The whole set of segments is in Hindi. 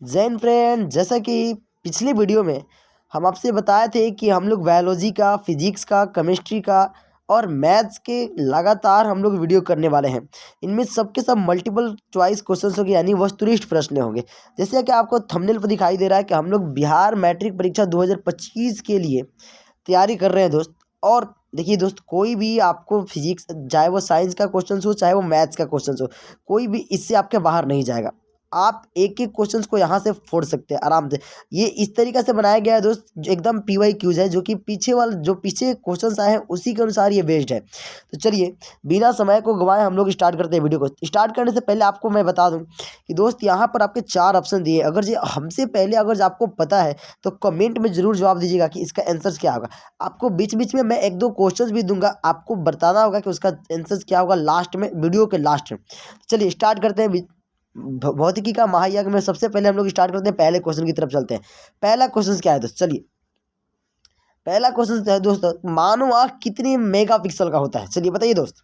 जैन फ्रेंड, जैसा कि पिछली वीडियो में हम आपसे बताए थे कि हम लोग बायोलॉजी का, फिजिक्स का, केमिस्ट्री का और मैथ्स के लगातार हम लोग वीडियो करने वाले हैं। इनमें सबके सब मल्टीपल चॉइस क्वेश्चंस होंगे, यानी वस्तुनिष्ठ प्रश्न होंगे। जैसे कि आपको थंबनेल पर दिखाई दे रहा है कि हम लोग बिहार मैट्रिक परीक्षा 2025 के लिए तैयारी कर रहे हैं दोस्त। और देखिए दोस्त, कोई भी आपको फिजिक्स, चाहे वो साइंस का क्वेश्चन हो चाहे वो मैथ्स का क्वेश्चन हो, कोई भी इससे आपके बाहर नहीं जाएगा। आप एक एक क्वेश्चंस को यहाँ से फोड़ सकते हैं आराम से। ये इस तरीक़ा से बनाया गया है दोस्त, जो एकदम पीवाई क्यूज है, जो कि पीछे क्वेश्चंस आए हैं उसी के अनुसार ये बेस्ड है। तो चलिए बिना समय को गंवाए हम लोग स्टार्ट करते हैं। वीडियो को स्टार्ट करने से पहले आपको मैं बता दूं कि दोस्त यहाँ पर आपके 4 ऑप्शन दिए। अगर ये हमसे पहले अगर आपको पता है तो कमेंट में ज़रूर जवाब दीजिएगा कि इसका आंसर क्या होगा। आपको बीच बीच में मैं 1-2 क्वेश्चंस भी दूंगा, आपको बताना होगा कि उसका आंसर क्या होगा लास्ट में, वीडियो के लास्ट में। चलिए स्टार्ट करते हैं। भौतिकी का महायज्ञ में सबसे पहले हम लोग स्टार्ट करते हैं, पहले क्वेश्चन की तरफ चलते हैं। पहला क्वेश्चन क्या है दोस्त? चलिए पहला क्वेश्चन है दोस्त, मानव आँख कितने मेगापिक्सल का होता है? चलिए बताइए दोस्त,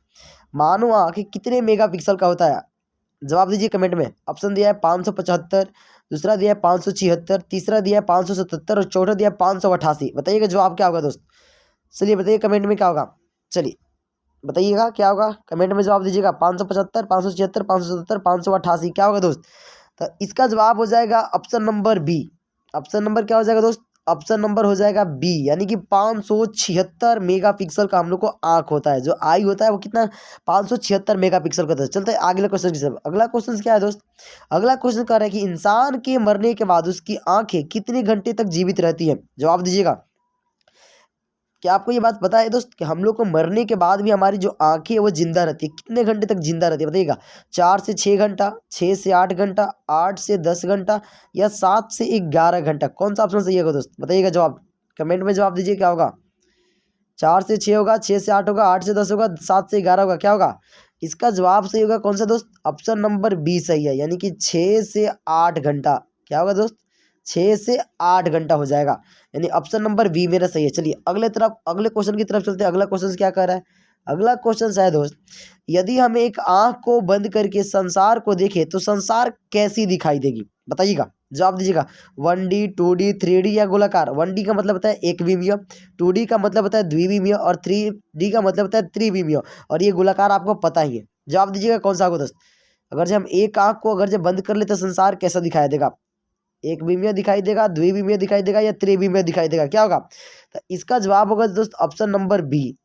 मानव आँख कितने मेगापिक्सल का होता है? जवाब दीजिए कमेंट में। ऑप्शन दिया है 575, दूसरा दिया है 576, तीसरा दिया है 577 और चौथा दिया है 588। बताइएगा जवाब क्या होगा दोस्त। चलिए बताइए कमेंट में क्या होगा। चलिए बताइएगा क्या होगा, कमेंट में जवाब दीजिएगा। 575, 576, 577, 588 क्या होगा दोस्त? तो इसका जवाब हो जाएगा option number B. Option number क्या हो जाएगा दोस्त? ऑप्शन नंबर हो जाएगा बी, यानी कि 576 मेगापिक्सल का हम लोग को आँख होता है। जो आई होता है वो कितना, 576 मेगापिक्सल का होता है। चलते हैं अगले क्वेश्चन की तरफ। अगला क्वेश्चन क्या है दोस्त? अगला क्वेश्चन कह रहा है कि इंसान के मरने के बाद उसकी आंखें कितने घंटे तक जीवित रहती हैं? जवाब दीजिएगा। क्या आपको ये बात पता है दोस्त कि हम लोग को मरने के बाद भी हमारी जो आंखें है वो जिंदा रहती है? कितने घंटे तक जिंदा रहती है बताइएगा। 4 से 6 घंटा, 6 से 8 घंटा, 8 से 10 घंटा या 7 से 11 घंटा? कौन सा ऑप्शन सही होगा दोस्त? बताइएगा जवाब, कमेंट में जवाब दीजिए क्या होगा। 4 से 6 होगा, 6 से 8 होगा, 8 से 10 होगा, 7 से 11 होगा, क्या होगा? इसका जवाब सही होगा कौन सा दोस्त? ऑप्शन नंबर बी सही है, यानी कि 6 से 8 घंटा। क्या होगा दोस्त? 6 से 8 घंटा हो जाएगा, यानी ऑप्शन नंबर बी मेरा सही है। चलिए अगले क्वेश्चन की तरफ चलते हैं। अगला क्वेश्चन क्या कर रहा है? अगला क्वेश्चन है दोस्त, यदि हम एक आंख को बंद करके संसार को देखें तो संसार कैसी दिखाई देगी? बताइएगा, जवाब दीजिएगा। 1D, 2D, 3D या गोलाकार? 1D का मतलब होता है एक विमीय, 2D का मतलब होता है द्विविमीय और 3D का मतलब होता है त्रिविमीय, और ये गोलाकार आपको पता ही है। जवाब दीजिएगा कौन सा होगा दोस्त। अगर जब हम एक आंख को अगर जब बंद कर ले तो संसार कैसा दिखाई देगा? एक विमीय दिखाई देगा, द्विविमीय दिखाई देगा या त्रिविमीय दिखाई देगा? क्या होगा? तो इसका जवाब होगा दोस्त option number B.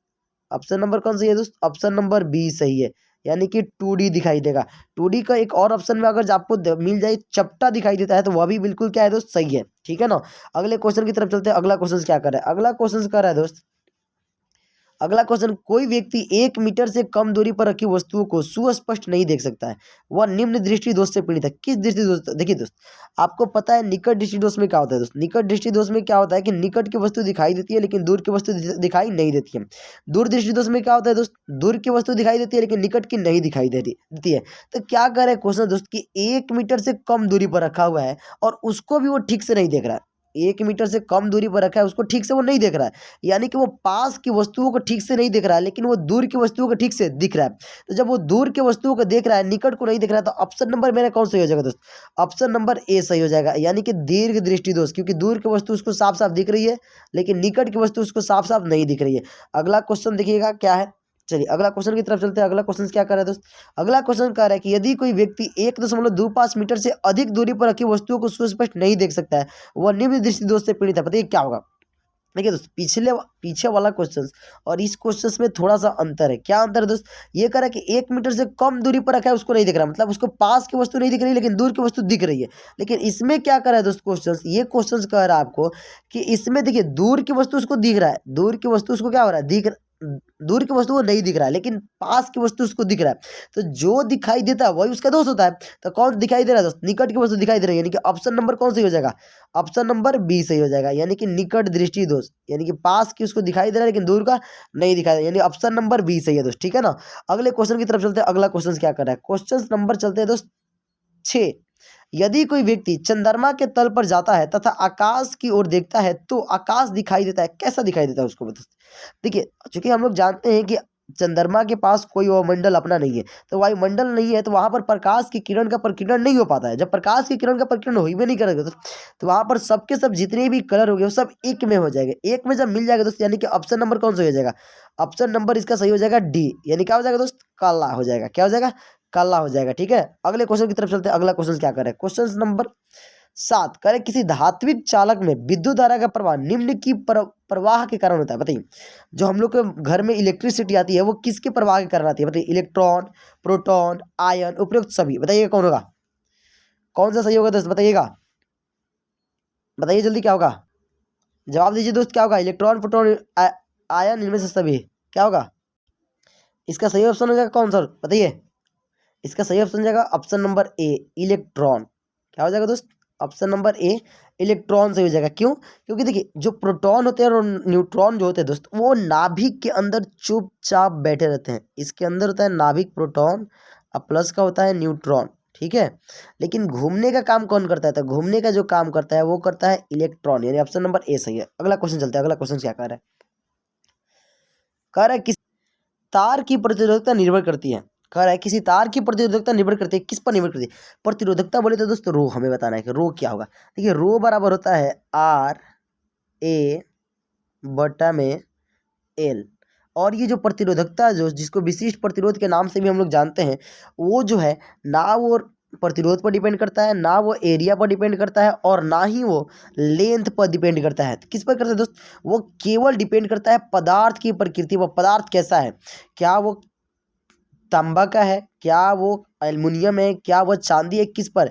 Option number कौन सही है दोस्त? ऑप्शन नंबर बी सही है, यानी कि 2D दिखाई देगा। 2D का एक और ऑप्शन में अगर आपको मिल जाए चपटा दिखाई देता है तो वह भी बिल्कुल क्या है दोस्त, सही है। ठीक है ना। अगले क्वेश्चन की तरफ चलते हैं। अगला क्वेश्चन क्या कर रहा है? अगला क्वेश्चन कर रहा है दोस्त, अगला क्वेश्चन, कोई व्यक्ति 1 मीटर से कम दूरी पर रखी वस्तुओं को सुस्पष्ट नहीं देख सकता है, वह निम्न दृष्टि दोष से पीड़ित है। किस दृष्टि दोष? देखिए दोस्त, आपको पता है निकट दृष्टि दोष में क्या होता है दोस्त? निकट दृष्टि दोष में क्या होता है कि निकट की वस्तु दिखाई देती है लेकिन दूर की वस्तु दिखाई नहीं देती है। दूर दृष्टि दोष में क्या होता है दोस्त? दूर की वस्तु दिखाई देती है लेकिन निकट की नहीं दिखाई देती है। तो क्या कर रहे क्वेश्चन दोस्त कि 1 मीटर से कम दूरी पर रखा हुआ है और उसको भी वो ठीक से नहीं देख रहा है। 1 मीटर से कम दूरी पर रखा है, उसको ठीक से वो नहीं देख रहा है, यानी कि वो पास की वस्तुओं को ठीक से नहीं दिख रहा है लेकिन वो दूर की वस्तुओं को ठीक से दिख रहा है। तो जब वो दूर की वस्तुओं को देख रहा है, निकट को नहीं दिख रहा है, तो ऑप्शन नंबर मेरा कौन सही हो जाएगा दोस्त? ऑप्शन नंबर ए सही हो जाएगा, यानी कि दीर्घ दृष्टि दोष, क्योंकि दूर की वस्तु उसको साफ साफ दिख रही है लेकिन निकट की वस्तु उसको साफ साफ नहीं दिख रही है। अगला क्वेश्चन देखिएगा क्या है। चलिए अगला क्वेश्चन की तरफ चलते हैं। अगला क्वेश्चन क्या कर रहा है दोस्त? अगला क्वेश्चन कह रहा है कि यदि कोई व्यक्ति 1.25 मीटर से अधिक दूरी पर रखी वस्तुओं को सुस्पष्ट नहीं देख सकता है, वह निम्न दृष्टि दोष से पीड़ित है। बताइए क्या होगा। देखिए दोस्त, पीछे वाला क्वेश्चन और इस क्वेश्चन में थोड़ा सा अंतर है। क्या अंतर है दोस्त? ये कह रहा है कि 1 मीटर से कम दूरी पर रखा है उसको नहीं दिख रहा, मतलब उसको पास की वस्तु नहीं दिख रही लेकिन दूर की वस्तु दिख रही है। लेकिन इसमें क्या कर रहा है दोस्त क्वेश्चन, ये क्वेश्चन कह रहा है आपको कि इसमें देखिए दूर की वस्तु उसको दिख रहा है, दूर की वस्तु उसको क्या हो रहा है, दूर की वस्तु को नहीं दिख रहा है लेकिन पास की वस्तु उसको दिख रहा है। तो जो दिखाई देता है वही उसका दोष होता है। तो कौन दिखाई दे रहा है दोस्त? निकट की वस्तु दिखाई दे रही है, यानी कि ऑप्शन नंबर कौन सही हो जाएगा? ऑप्शन नंबर बी सही हो जाएगा, यानी कि निकट दृष्टि दोष, यानी कि पास की उसको दिखाई दे रहा है लेकिन दूर का नहीं दिखाई दे रहा, यानी ऑप्शन नंबर बी सही है दोस्त। ठीक है ना। अगले क्वेश्चन की तरफ चलते हैं। अगला क्वेश्चन क्या कर रहा है? क्वेश्चन नंबर चलते हैं दोस्त 6। यदि कोई व्यक्ति चंद्रमा के तल पर जाता है तथा आकाश की ओर देखता है तो आकाश दिखाई देता है, कैसा दिखाई देता है उसको बता। देखिए चूंकि हम लोग जानते हैं कि चंद्रमा के पास कोई वायुमंडल अपना नहीं है, तो वायुमंडल नहीं है तो वहां पर प्रकाश की किरण का प्रकीर्णन नहीं हो पाता है। जब प्रकाश की किरण का प्रकीर्णन हो ही भी नहीं करेगा तो वहां पर सबके सब जितने भी कलर हो गए वो सब एक में हो जाएगा। एक में जब मिल जाएगा दोस्त, यानी कि ऑप्शन नंबर कौन सा हो जाएगा? ऑप्शन नंबर इसका सही हो जाएगा डी, यानी क्या हो जाएगा दोस्त? काला हो जाएगा। क्या हो जाएगा? काला हो जाएगा। ठीक है, अगले क्वेश्चन की तरफ चलते हैं। अगला क्वेश्चन क्या करे? क्वेश्चन नंबर 7 करे, किसी धात्विक चालक में विद्युत धारा का प्रवाह निम्न की प्रवाह के कारण होता है। बताइए, जो हम लोग के घर में इलेक्ट्रिसिटी आती है वो किसके प्रवाह के कारण आती है? बताइए, इलेक्ट्रॉन, प्रोटॉन, आयन, उपयुक्त सभी। बताइए कौन होगा? कौन सा सही होगा दोस्त? बताइएगा, बताइए जल्दी, क्या होगा? जवाब दीजिए दोस्त, क्या होगा? इलेक्ट्रॉन, प्रोटॉन, आयन, इनमें से सभी क्या होगा? इसका सही ऑप्शन हो जाएगा कौन सा? बताइए, इसका सही ऑप्शन हो जाएगा ऑप्शन नंबर ए, इलेक्ट्रॉन। क्या हो जाएगा दोस्त? ऑप्शन नंबर ए, इलेक्ट्रॉन सही हो जाएगा। क्यों? क्योंकि देखिए, जो प्रोटॉन होते हैं और न्यूट्रॉन जो होते हैं दोस्त, वो नाभिक के अंदर चुपचाप बैठे रहते हैं। इसके अंदर होता है नाभिक प्रोटॉन और प्लस का होता है न्यूट्रॉन। ठीक है, लेकिन घूमने का काम कौन करता है? तो घूमने का जो काम करता है वो करता है इलेक्ट्रॉन, यानी ऑप्शन नंबर ए सही है। अगला क्वेश्चन चलते हैं। अगला क्वेश्चन क्या कह रहा है? कह रहा है किस तार की प्रतिरोधकता निर्भर करती है। कह रहा है किसी तार की प्रतिरोधकता निर्भर करती है, किस पर निर्भर करती है? प्रतिरोधकता बोले तो दोस्तों रो हमें बताना है कि रो क्या होगा। देखिए, रो बराबर होता है आर ए बटा में एल। और ये जो प्रतिरोधकता जो जिसको विशिष्ट प्रतिरोध के नाम से भी हम लोग जानते हैं, वो जो है ना वो प्रतिरोध पर डिपेंड करता है, ना वो एरिया पर डिपेंड करता है, और ना ही वो लेंथ पर डिपेंड करता है। तो किस पर करता है दोस्त? वो केवल डिपेंड करता है पदार्थ की प्रकृति पर। पदार्थ कैसा है? क्या वो तांबा का है, क्या वो एल्युमिनियम है, क्या वो चांदी है, किस पर?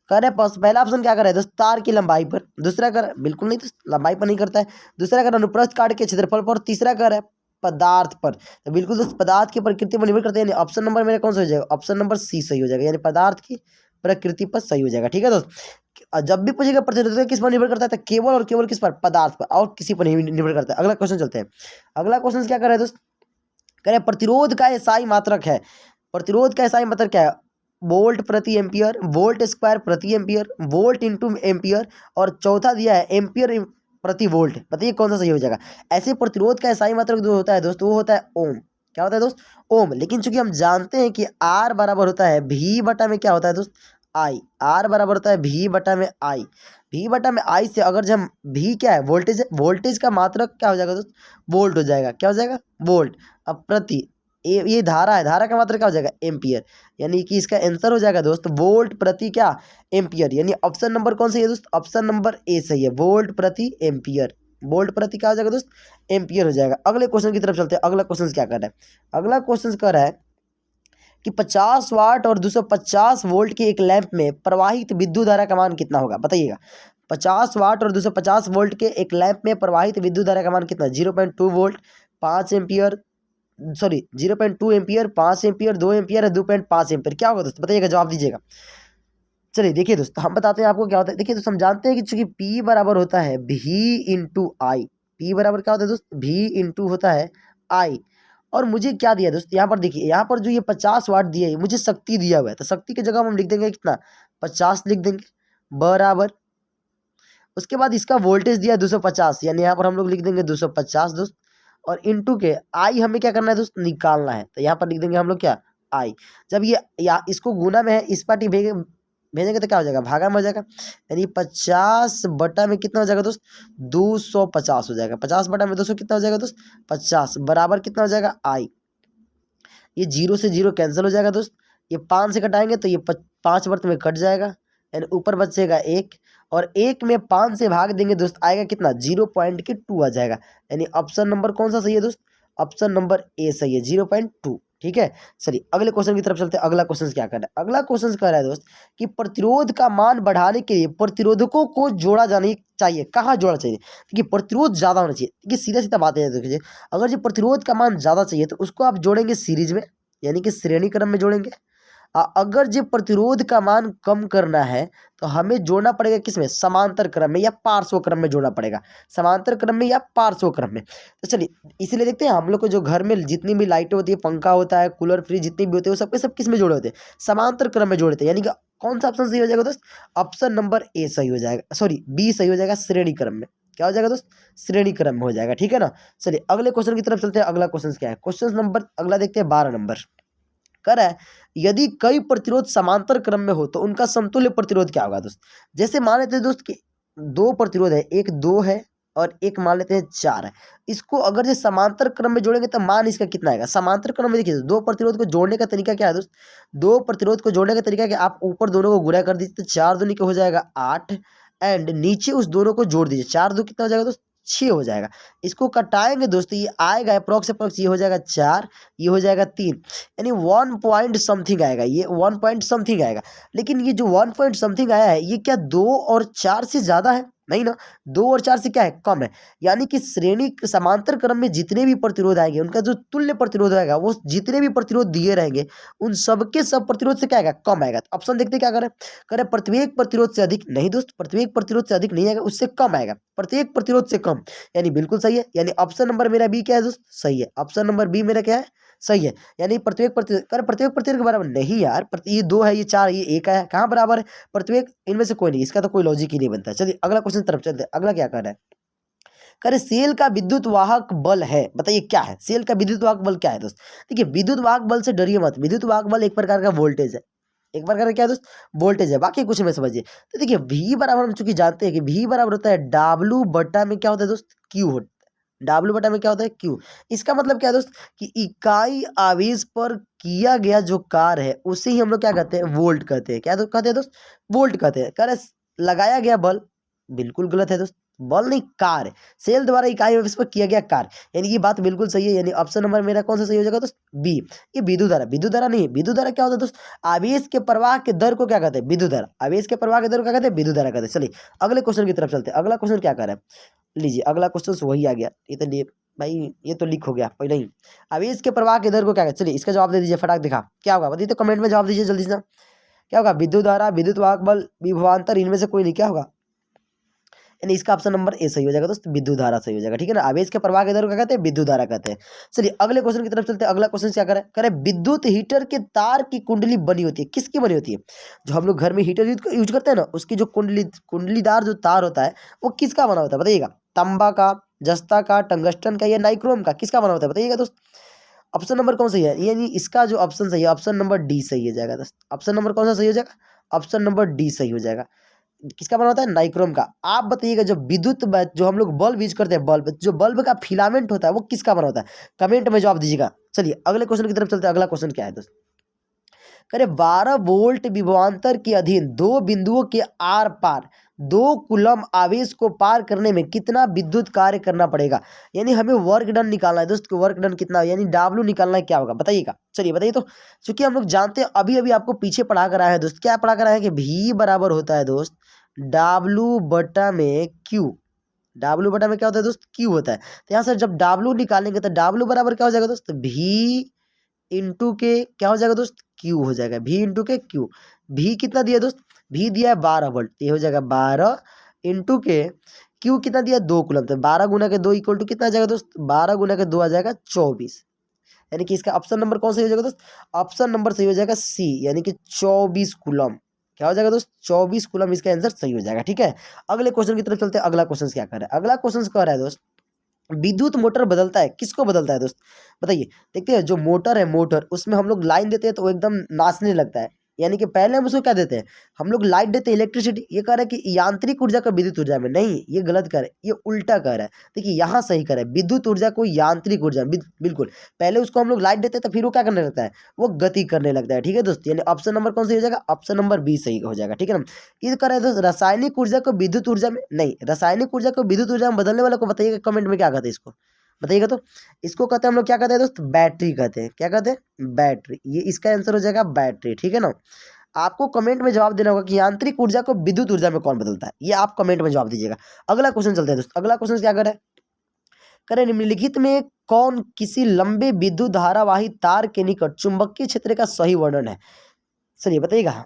कह रहे पहला ऑप्शन क्या कर रहा है दोस्त? तार की लंबाई पर। दूसरा कर बिल्कुल नहीं दोस्त, लंबाई पर नहीं करता है। दूसरा कर अनुप्रस्थ काट के क्षेत्रफल पर। तीसरा कर है पदार्थ पर। तो बिल्कुल दोस्त पदार्थ की प्रकृति पर निर्भर करते हैं, यानी ऑप्शन नंबर मेरा कौन सा हो जाएगा? ऑप्शन नंबर सी सही हो जाएगा, यानी पदार्थ की प्रकृति पर सही हो जाएगा। ठीक है दोस्त, जब भी पूछेगा प्रतिरोधकता किस पर निर्भर करता है तो केवल और केवल किस पर? पदार्थ पर, और किसी पर नहीं निर्भर करता है। अगला क्वेश्चन चलते हैं। अगला क्वेश्चन क्या कर रहा है दोस्त? कह रहे प्रतिरोध का एसआई मात्रक है। प्रतिरोध का एसआई मात्रक क्या है? वोल्ट प्रति एम्पियर, वोल्ट स्क्वायर प्रति एम्पियर, वोल्ट इंटू एम्पियर, और चौथा दिया है एम्पियर प्रति वोल्ट। बताइए कौन सा सही हो जाएगा? ऐसे प्रतिरोध का एसआई मात्रक जो होता है दोस्त वो होता है ओम। क्या होता है दोस्त? ओम। लेकिन चूंकि हम जानते हैं कि आर बराबर होता है भी बटा में क्या होता है दोस्त? आई। आर बराबर होता है भी बटा में आई। भी बटा में आई से अगर जब भी क्या है? वोल्टेज है। वोल्टेज का मात्रक क्या हो जाएगा दोस्त? वोल्ट हो जाएगा। क्या हो जाएगा? वोल्ट। अब प्रति ये धारा है, धारा का मात्रक क्या हो जाएगा? एम्पियर। यानी कि इसका आंसर हो जाएगा दोस्त वोल्ट प्रति क्या? एम्पियर। यानी ऑप्शन नंबर कौन सही है दोस्त? ऑप्शन नंबर ए सही है, वोल्ट प्रति एम्पियर। वोल्ट प्रति क्या हो जाएगा दोस्त? एम्पियर हो जाएगा। अगले क्वेश्चन की तरफ चलते हैं। अगला क्वेश्चन क्या कर रहा है? अगला क्वेश्चन कह रहा है कि 50 वाट और 250 वोल्ट के एक लैंप में प्रवाहित विद्युत धारा का मान कितना होगा? बताइएगा। 50 वाट और 250 वोल्ट के एक लैंप में प्रवाहित विद्युत धारा का मान कितना? 0.2 volt, 5 ampere, sorry 0.2 ampere, 5 ampere, 2 ampere, 2.5 ampere. क्या होगा दोस्त? बताइएगा, जवाब दीजिएगा। चलिए देखिए दोस्त, हम बताते हैं आपको क्या होता है। देखिए दोस्त, हम जानते हैं कि चूंकि P बराबर होता है भी इंटू आई। P बराबर क्या होता है दोस्त? भी इंटू होता है आई। और मुझे क्या दिया दोस्त? यहाँ पर देखिए, यहाँ पर जो ये 50 वाट दिया है, मुझे शक्ति दिया हुआ है, तो शक्ति की जगह हम लिख देंगे कितना? 50 लिख देंगे, बराबर। उसके बाद इसका वोल्टेज दिया 250, यानी यहाँ पर हम लोग लिख देंगे 250 दोस्त। और इंटू के आई हमें क्या करना है दोस्त? निकालना है, तो यहाँ पर लिख देंगे हम लोग क्या? आई। जब ये या इसको गुना में है, इस पार्टी भेजेंगे तो क्या हो जाएगा? भागा में हो जाएगा। यानी 50 बटा में कितना हो जाएगा दोस्त? 250 हो जाएगा। 50 बटा में 200 कितना हो जाएगा दोस्त? 50, बराबर कितना हो जाएगा? आई। ये 0 से 0 कैंसिल हो जाएगा दोस्त। ये 5 से कटाएंगे तो ये 5 वर्त में कट जाएगा, यानी ऊपर बचेगा 1, और 1 में 5 से भाग देंगे दोस्त, आएगा कितना? 0.2 आ जाएगा। यानी ऑप्शन नंबर कौन सा सही है दोस्त? ऑप्शन नंबर ए सही है, 0.2। ठीक है, चलिए अगले क्वेश्चन की तरफ चलते हैं। अगला क्वेश्चन क्या कर रहा है? अगला क्वेश्चन कह रहा है दोस्त कि प्रतिरोध का मान बढ़ाने के लिए प्रतिरोधकों को जोड़ा जाना चाहिए। कहाँ जोड़ा चाहिए? देखिए, प्रतिरोध ज़्यादा होना चाहिए। देखिए, सीधा सीधा बात है, देखिए अगर जो प्रतिरोध का मान ज़्यादा चाहिए तो उसको आप जोड़ेंगे सीरीज में, यानी कि श्रेणी क्रम में जोड़ेंगे। अगर जो प्रतिरोध का मान कम करना है तो हमें जोड़ना पड़ेगा किसमें? समांतर क्रम में या पार्श्व क्रम में जोड़ना पड़ेगा। समांतर क्रम में या पार्श्व क्रम में। तो चलिए इसीलिए देखते हैं, हम लोग को जो घर में जितनी भी लाइटें होती है, पंखा होता है, कूलर, फ्रिज जितनी भी होते हैं, वो सबके सब किस में जोड़े होते हैं? समांतर क्रम में जोड़ते हैं। यानी कि कौन सा ऑप्शन सही हो जाएगा दोस्त? ऑप्शन नंबर ए सही हो जाएगा, सॉरी बी सही हो जाएगा, श्रेणी क्रम में। क्या हो जाएगा दोस्त, श्रेणी क्रम में हो जाएगा, ठीक है ना। चलिए अगले क्वेश्चन की तरफ चलते हैं। अगला क्वेश्चन क्या है, क्वेश्चन नंबर अगला देखते हैं 12 नंबर। कर है यदि कई प्रतिरोध समांतर क्रम में हो तो उनका समतुल्य प्रतिरोध क्या होगा दोस्त। जैसे मान लेते हैं दोस्त कि दो प्रतिरोध है, एक 2 है और एक मान लेते हैं 4 है। इसको अगर से समांतर क्रम में जोड़ेंगे तो मान इसका कितना आएगा। समांतर क्रम में देखिए दो प्रतिरोध को जोड़ने का तरीका क्या है दोस्त, दो प्रतिरोध को जोड़ने का तरीका कि आप ऊपर दोनों को गुणा कर दीजिए तो 4 दूनी का हो जाएगा 8 एंड नीचे उस दोनों को जोड़ दीजिए, 4 दो कितना हो जाएगा दोस्त 6 हो जाएगा। इसको कटाएंगे दोस्तों, ये आएगा अप्रोक्स ये हो जाएगा 4, ये हो जाएगा 3, यानी 1 पॉइंट समथिंग आएगा, ये 1 पॉइंट समथिंग आएगा। लेकिन ये जो 1 पॉइंट समथिंग आया है ये क्या 2 और 4 से ज़्यादा है, नहीं ना, 2 और 4 से क्या है, कम है। यानी कि श्रेणी समांतर क्रम में जितने भी प्रतिरोध आएंगे उनका जो तुल्य प्रतिरोध आएगा वो जितने भी प्रतिरोध दिए रहेंगे उन सबके सब प्रतिरोध से क्या आएगा, कम आएगा। तो ऑप्शन देखते क्या करें प्रत्येक प्रतिरोध से अधिक, नहीं दोस्त प्रत्येक प्रतिरोध से अधिक नहीं आएगा, उससे कम आएगा, प्रत्येक प्रतिरोध से कम, यानी बिल्कुल सही है। यानी ऑप्शन नंबर मेरा बी क्या है दोस्त, सही है। ऑप्शन नंबर बी मेरा क्या है, सही है। यानी प्रत्येक प्रतिरोध के बराबर नहीं यार, ये 2 है, ये 4 ये 1 है, कहाँ बराबर है, प्रत्येक इनमें से कोई नहीं, इसका तो कोई लॉजिक ही नहीं बनता। चलिए अगला क्वेश्चन तरफ चलते हैं। अगला क्या कर रहा है, करे सेल का विद्युत वाहक बल है, बताइए क्या है, सेल का विद्युत वाहक बल क्या है दोस्त। देखिए विद्युत वाहक बल से डरिए मत, विद्युत वाहक बल एक प्रकार का वोल्टेज है, एक प्रकार का क्या है दोस्त, वोल्टेज है, बाकी कुछ में समझिए। तो देखिए V बराबर हम चूंकि जानते हैं कि V बराबर होता है W बटा में क्या होता है दोस्त, Q होता है, W बटा में क्या होता है Q। इसका मतलब क्या है दोस्त कि इकाई आवेश पर किया गया जो कार्य है उसे ही हम लोग क्या कहते हैं, वोल्ट कहते हैं। क्या तो कहते हैं दोस्त, वोल्ट कहते हैं। कह रहे लगाया गया बल, बिल्कुल गलत है दोस्त, बल नहीं कार्य, सेल द्वारा इकाई आवेश पर किया गया कार्य, यानी ये बात बिल्कुल सही है। यानी ऑप्शन नंबर मेरा कौन सा सही हो जाएगा दोस्त, बी। ये विद्युत धारा, विद्युत धारा नहीं है, विद्युत धारा क्या होता है दोस्त, आवेश के प्रवाह के दर को क्या कहते हैं, विद्युत धारा, आवेश के प्रवाह के दर को क्या कहते हैं, विद्युत धारा कहते हैं। चलिए अगले क्वेश्चन की तरफ चलते हैं। अगला क्वेश्चन क्या कर रहा है, लीजिए अगला क्वेश्चन वही आ गया, ये तो लिए भाई ये तो लीक हो गया पहले ही। आवेश के प्रवाह के दर को क्या कहते हैं, चलिए इसका जवाब दे दीजिए, फटाक दिखा क्या होगा बताइए, तो कमेंट में जवाब दीजिए जल्दी से ना, क्या होगा, विद्युत धारा, विद्युत वाहक बल, विभवांतर, इनमें से कोई नहीं, क्या होगा, यानी इसका ऑप्शन नंबर ए सही हो जाएगा दोस्त, विद्युत धारा सही हो जाएगा, ठीक है ना। आवेश के प्रवाह के दर को क्या कहते हैं, विद्युत धारा कहते हैं। चलिए अगले क्वेश्चन की तरफ चलते हैं। अगला क्वेश्चन क्या करें विद्युत हीटर के तार की कुंडली बनी होती है, किसकी बनी होती है, जो हम लोग घर में हीटर यूज करते हैं ना उसकी जो कुंडलीदार जो तार होता है वो किसका बना होता है बताइएगा, तांबा का, जस्ता का, टंगस्टन का या नाइक्रोम का, किसका बना होता है बताइएगा दोस्त। ऑप्शन नंबर कौन सही है, यानी इसका जो ऑप्शन सही है ऑप्शन नंबर डी सही हो जाएगा दोस्त। ऑप्शन नंबर कौन सा सही हो जाएगा, ऑप्शन नंबर डी सही हो जाएगा। किसका बना होता है, नाइक्रोम का। आप बताइएगा जो विद्युत जो हम लोग बल्ब यूज करते हैं, बल्ब जो बल्ब का फिलामेंट होता है वो किसका बना होता है, कमेंट में जवाब दीजिएगा। चलिए अगले क्वेश्चन की तरफ चलते हैं। अगला क्वेश्चन क्या है दोस्त, करे 12 वोल्ट विभवांतर के अधीन दो बिंदुओं के आर पार 2 कूलम आवेश को पार करने में कितना विद्युत कार्य करना पड़ेगा, यानी हमें वर्क डन निकालना है दोस्त, वर्क डन कितना यानी W निकालना है, क्या होगा बताइएगा। चलिए बताइए, तो चूंकि हम लोग जानते हैं अभी अभी आपको पीछे पढ़ा कर आया है दोस्त, क्या पढ़ा कर आया है कि V बराबर होता है दोस्त W बटा में Q, W बटा में क्या होता है दोस्त, Q होता है। तो यहाँ से जब W निकालेंगे तो W बराबर क्या हो जाएगा दोस्त, V इंटू के क्या हो जाएगा दोस्त, Q हो जाएगा, V इंटू के Q। V कितना दिया दोस्त, V दिया है 12 वोल्ट, ये हो जाएगा 12 इंटू के Q कितना दिया 2 कूलम, तो 12 गुना के 2 इक्वल टू कितना आ जाएगा दोस्त, 12 गुना के 2 आ जाएगा 24, यानी कि इसका ऑप्शन नंबर कौन सा हो जाएगा दोस्त, ऑप्शन नंबर सही हो जाएगा सी, यानी कि 24 कूलम। क्या हो जाएगा दोस्त, 24 कूलम इसका आंसर सही हो जाएगा, ठीक है। अगले क्वेश्चन की तरफ चलते हैं। अगला क्वेश्चन क्या कर रहा है, अगला क्वेश्चन कह रहा है दोस्त विद्युत मोटर बदलता है, किसको बदलता है दोस्त बताइए। देखते हैं जो मोटर है, मोटर उसमें हम लोग लाइन देते हैं तो वो एकदम नाचने लगता है, यानी कि पहले हम उसको क्या देते हैं, हम लोग लाइट देते हैं, इलेक्ट्रिसिटी। ये कह रहा है कि यांत्रिक ऊर्जा को विद्युत ऊर्जा में, नहीं ये गलत कर रहा है, ये उल्टा कर रहा है। देखिए यहाँ सही कर रहा है, विद्युत ऊर्जा को यांत्रिक ऊर्जा बिल्कुल, पहले उसको हम लोग लाइट देते हैं तो फिर वो क्या करने लगता है, वो गति करने लगता है, ठीक है दोस्त। यानी ऑप्शन नंबर कौन सही हो जाएगा, ऑप्शन नंबर बी सही हो जाएगा, ठीक है ना। ये कर रहा है दोस्त रासायनिक ऊर्जा को विद्युत ऊर्जा में, नहीं रासायनिक ऊर्जा को विद्युत ऊर्जा में बदलने वाला को बताइएगा कमेंट में क्या कहते हैं इसको, बताइएगा। तो इसको कहते हैं हम लोग क्या कहते हैं दोस्त, बैटरी कहते हैं, क्या कहते हैं, बैटरी। ये इसका आंसर हो जाएगा बैटरी, ठीक है ना। आपको कमेंट में जवाब देना होगा कि यांत्रिक ऊर्जा को विद्युत ऊर्जा में कौन बदलता है, ये आप कमेंट में जवाब दीजिएगा। अगला क्वेश्चन चलते हैं दोस्त। अगला क्वेश्चन क्या करें निम्नलिखित में कौन किसी लंबे विद्युत धारावाही तार के निकट चुंबकीय क्षेत्र का सही वर्णन है, चलिए बताइएगा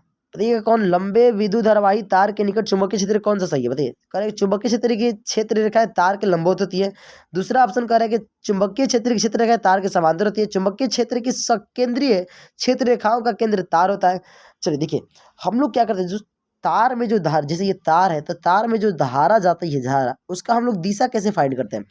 कौन लंबे विद्युत धारावाही तार के निकट चुंबकीय क्षेत्र कौन सा सही है बताइए। कह रहे चुंबकीय क्षेत्र की क्षेत्र रेखा तार के लंबवत होती है। दूसरा ऑप्शन कह रहा है कि चुंबकीय क्षेत्र की क्षेत्र रेखा तार के समांतर होती है। चुंबकीय क्षेत्र की सकेंद्रीय क्षेत्र रेखाओं का केंद्र तार होता है। चलिए देखिए हम लोग क्या करते हैं, जो तार में जो धार, जैसे ये तार है तो तार में जो धारा जाती है, धारा, उसका हम लोग दिशा कैसे फाइंड करते हैं?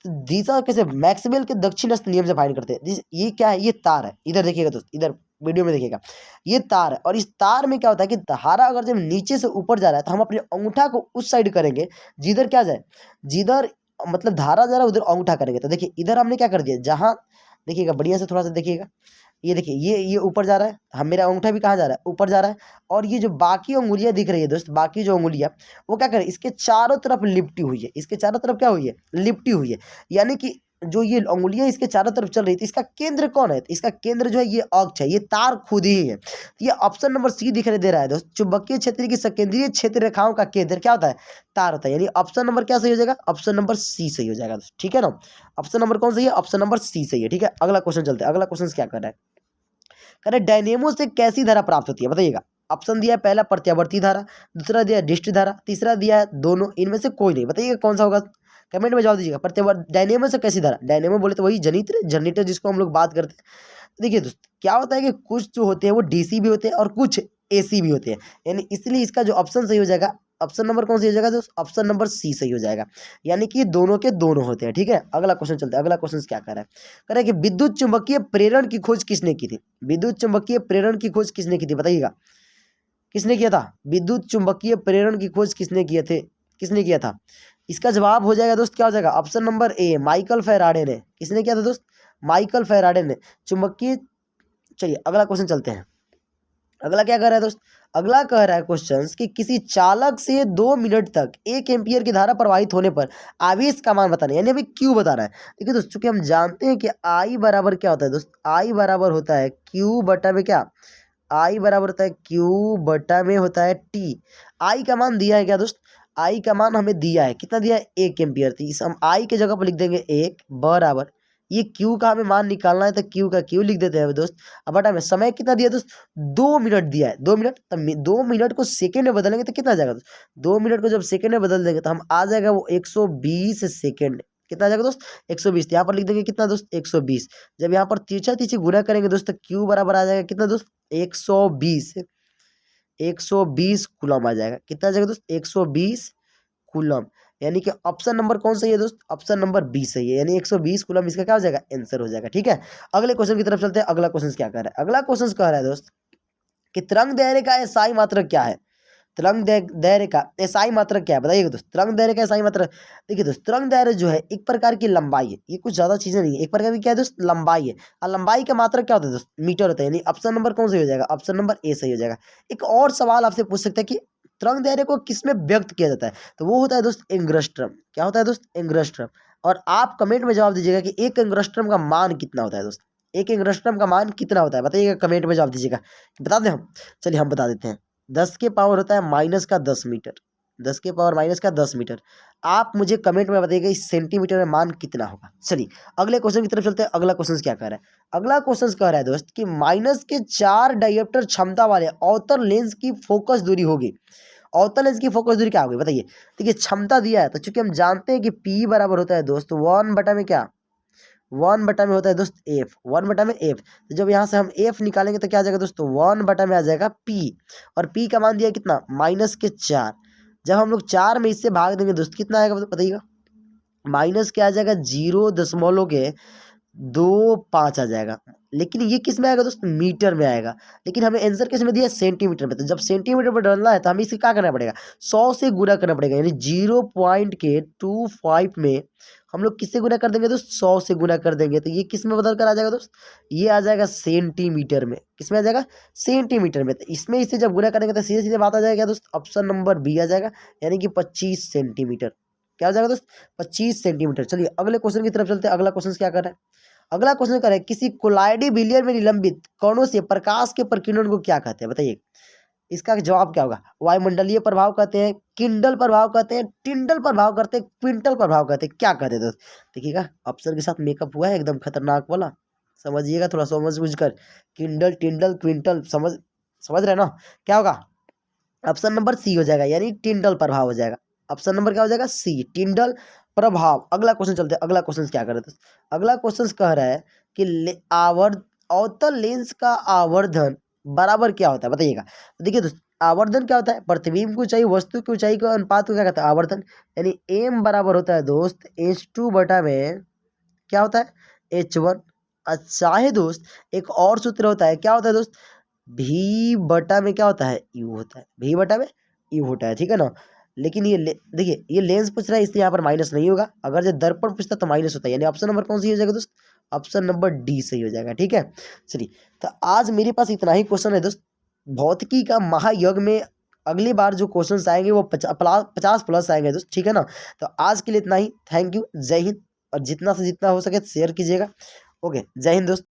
तो दिशा कैसे, मैक्सवेल के दक्षिणावर्त नियम से फाइंड करते हैं। ये क्या है? ये तार है, इधर देखिएगा दोस्त, इधर वीडियो में देखिएगा, ये तार है। और इस तार में क्या होता है कि धारा अगर जब नीचे से ऊपर जा रहा है तो हम अपने अंगूठा को उस साइड करेंगे जिधर क्या जाए, जिधर मतलब धारा जा रहा है उधर अंगूठा करेंगे। तो देखिए इधर हमने क्या कर दिया, जहाँ देखिएगा बढ़िया से थोड़ा सा देखिएगा, ये देखिए ये ऊपर जा रहा है, हम मेरा अंगूठा भी कहाँ जा रहा है, ऊपर जा रहा है। और ये जो बाकी उंगलियां दिख रही है दोस्त, बाकी जो उंगलियां वो क्या करें, इसके चारों तरफ लिपटी हुई है, इसके चारों तरफ क्या हुई है, लिपटी हुई है। यानी कि जो ये उंगलियां इसके चारों तरफ चल रही थी, इसका केंद्र कौन है? इसका केंद्र जो है ये अक्ष है, ये तार खुद ही है। तो ये ऑप्शन नंबर सी दिखाई दे रहा है दोस्त, चुंबकीय क्षेत्र की संकेंद्रीय क्षेत्र रेखाओं का केंद्र क्या होता है, तार होता है। यानी ऑप्शन नंबर क्या सही हो जाएगा, ऑप्शन नंबर सी सही हो जाएगा दोस्त, ठीक है ना। ऑप्शन नंबर कौन सही है, ऑप्शन नंबर सी सही है, ठीक है। अगला क्वेश्चन चलते हैं, अगला क्वेश्चन क्या कर रहा है, कह रहे डायनेमो से कैसी धारा प्राप्त होती है, बताइएगा। ऑप्शन दिया है पहला प्रत्यावर्ती धारा, दूसरा दिया है डिस्क धारा, तीसरा दिया है दोनों, इनमें से कोई नहीं, बताइएगा कौन सा होगा, कमेंट में जवाब दीजिएगा। प्रत्यावर्ती, डायनेमो से कैसी धारा, डायनेमो बोले तो वही जनित्र, जनरेटर जिसको हम लोग बात करते हैं। तो देखिए दोस्त क्या होता है कि कुछ जो होते हैं वो डीसी भी होते हैं और कुछ एसी भी होते हैं, यानी इसलिए इसका जो ऑप्शन सही हो जाएगा, ऑप्शन नंबर कौन सी हो जाएगा दोस्त, ऑप्शन नंबर सी सही हो जाएगा। यानी कि दोनों के दोनों होते हैं, ठीक है। अगला क्वेश्चन चलते हैं, अगला क्वेश्चन क्या कर रहा है, कह रहा है कि विद्युत चुंबकीय प्रेरण की खोज किसने की थी, विद्युत चुंबकीय प्रेरण की खोज किसने की थी, बताइएगा किसने किया था, विद्युत चुंबकीय प्रेरण की खोज किसने किए थे, किसने किया था। इसका जवाब हो जाएगा दोस्त, क्या हो जाएगा, option number A, Michael Faraday ने। किसने किया था दोस्त, माइकल फैराडे ने चुंबकीय। चलिए अगला क्वेश्चन चलते हैं, अगला क्या कह रहा है दोस्त, अगला कह रहा है क्वेश्चन कि किसी चालक से 2 मिनट तक 1 एम्पियर की धारा प्रवाहित होने पर आवेश का मान बताना है, यानी अभी क्यू बताना है। देखिए दोस्त चूंकि हम जानते हैं कि आई बराबर क्या होता है दोस्त, आई बराबर होता है क्यू बटा में क्या, आई बराबर होता है क्यू बटा में होता है टी। आई का मान दिया है क्या दोस्त, आई का मान हमें दिया है, कितना दिया है, 1 एम्पियर। तो इस हम आई के जगह पर लिख देंगे 1 बराबर, ये क्यू का हमें मान निकालना है तो क्यू का क्यू लिख देते हैं दोस्त। अब बटा में समय कितना दिया दोस्त, 2 मिनट दिया है, 2 मिनट। तब 2 मिनट को सेकेंड में बदलेंगे तो कितना आ जाएगा दोस्त, 2 मिनट को जब सेकेंड में बदल देंगे तो हम आ जाएगा वो 120 सेकेंड। कितना आ जाएगा दोस्त, 120। यहाँ पर लिख देंगे कितना दोस्त, 120। जब यहाँ पर तीछा तीछी गुना करेंगे दोस्त तो क्यू बराबर आ जाएगा कितना दोस्त, 120, 120 कूलम आ जाएगा। कितना आ जाएगा दोस्त, 120 कूलम। यानी कि ऑप्शन नंबर कौन सही है दोस्त, ऑप्शन नंबर बी सही है, यानी 120 कूलम इसका क्या हो जाएगा, आंसर हो जाएगा, ठीक है। अगले क्वेश्चन की तरफ चलते हैं, अगला क्वेश्चन क्या कह रहा है, अगला क्वेश्चन कह रहा है दोस्त कि तरंग दायरे का एसआई मात्रक क्या है, तरंग दायरे का एसआई मात्रक क्या है, बताइएगा दोस्त। तरंग दायरे का एसआई मात्रक, देखिए दोस्त तरंग दायरे जो है एक प्रकार की लंबाई है, ये कुछ ज्यादा चीजें नहीं है, एक प्रकार की क्या है दोस्त, लंबाई है। और लंबाई का मात्रक क्या होता है दोस्त, मीटर होता है। यानी ऑप्शन नंबर कौन सही हो जाएगा, ऑप्शन नंबर ए सही हो जाएगा। एक और सवाल आपसे पूछ सकते हैं कि तरंग दायरे को किसमें व्यक्त किया जाता है, तो वो होता है दोस्त एंगस्ट्रम। क्या होता है दोस्त, एंगस्ट्रम। और आप कमेंट में जवाब दीजिएगा कि एक एंगस्ट्रम का मान कितना होता है दोस्त, एक एंगस्ट्रम का मान कितना होता है, बताइएगा कमेंट में जवाब दीजिएगा। बता दें हम, चलिए हम बता देते हैं। 10 के पावर होता है माइनस का 10 मीटर, 10 के पावर माइनस का 10 मीटर। आप मुझे कमेंट में बताइएगा इस सेंटीमीटर में मान कितना होगा। चलिए अगले क्वेश्चन की तरफ चलते हैं, अगला क्वेश्चन क्या कह रहा है, अगला क्वेश्चन कह रहा है दोस्त कि माइनस के 4 डायोप्टर क्षमता वाले अवतल लेंस की फोकस दूरी होगी, अवतल लेंस की फोकस दूरी क्या होगी बताइए। देखिए क्षमता दिया है तो चूंकि हम जानते हैं कि पी बराबर होता है दोस्त 1 बटा में क्या, 1 बटा में होता है दोस्त एफ, 1 बटा में एफ। तो जब यहाँ से हम एफ निकालेंगे तो क्या आ जाएगा दोस्तों, 1 बटा में आ जाएगा पी। और पी का मान दिया कितना, माइनस के 4। जब हम लोग 4 में इससे भाग देंगे दोस्त कितना आएगा बताइएगा, माइनस क्या आ जाएगा, 0.25 आ जाएगा। लेकिन ये किस में आएगा दोस्त, मीटर में आएगा। लेकिन हमें आंसर किस में दिया, सेंटीमीटर में। तो जब सेंटीमीटर पर डालना है तो हमें इसे क्या करना पड़ेगा, 100 से गुना करना पड़ेगा। यानी 0.25 में हम लोग किससे गुना कर देंगे दोस्त, 100 से गुना कर देंगे। तो ये किस में बदल कर आ जाएगा दोस्त, ये आ जाएगा सेंटीमीटर में। किस में आ जाएगा, सेंटीमीटर में। तो इसमें इसे जब गुना करेंगे तो सीधे सीधे बात आ जाएगा दोस्त, ऑप्शन नंबर बी आ जाएगा, यानी कि 25 सेंटीमीटर। क्या हो जाएगा दोस्त, 25 सेंटीमीटर। चलिए अगले क्वेश्चन की तरफ चलते हैं, अगला क्वेश्चन क्या कर रहा है, अगला क्वेश्चन कर रहा है किसी कोलाइडी बिलियर में निलंबित कणों से प्रकाश के प्रकीर्णन को क्या कहते हैं, बताइए। इसका जवाब क्या होगा, वायुमंडलीय प्रभाव कहते हैं, किंडल प्रभाव कहते हैं, टिंडल प्रभाव कहते हैं, क्विंटल प्रभाव कहते हैं, क्या कहते हैं दोस्त। देखिएगा ऑप्शन के साथ मेकअप हुआ है एकदम खतरनाक वाला, समझिएगा थोड़ा समझ बुझ कर। किंडल टिंडल क्विंटल समझ समझ रहे ना, क्या होगा, ऑप्शन नंबर सी हो जाएगा, यानी टिंडल प्रभाव हो जाएगा। ऑप्शन नंबर क्या हो जाएगा, सी, टिंडल प्रभाव। अगला क्वेश्चन चलते हैं, अगला क्वेश्चन क्या कर रहे थे, अगला क्वेश्चन कह रहा है कि अवतल लेंस का आवर्धन बराबर क्या होता है, बताइएगा। देखिए दोस्त आवर्धन क्या होता है? प्रतिबिंब की ऊंचाई वस्तु की ऊंचाई का अनुपात को क्या कहता है? आवर्धन। यानी m बराबर होता है दोस्त h2 बटा में क्या होता है? h1। अच्छा है दोस्त, एक और सूत्र होता है, क्या होता है दोस्त? v बटा में क्या होता है? u होता है। v बटा में u होता है, ठीक है ना। लेकिन ये देखिए, ये लेंस पूछ रहा है इसलिए यहाँ पर माइनस नहीं होगा। अगर जो दर्पण पूछता तो माइनस होता है। यानी ऑप्शन नंबर कौन सी हो जाएगा दोस्त? ऑप्शन नंबर डी सही हो जाएगा, ठीक है। चलिए, तो आज मेरे पास इतना ही क्वेश्चन है दोस्त। भौतिकी का महायज्ञ में अगली बार जो क्वेश्चन आएंगे वो 50+ आएंगे दोस्त, ठीक है ना। तो आज के लिए इतना ही। थैंक यू, जय हिंद। और जितना से जितना हो सके शेयर कीजिएगा। ओके, जय हिंद दोस्त।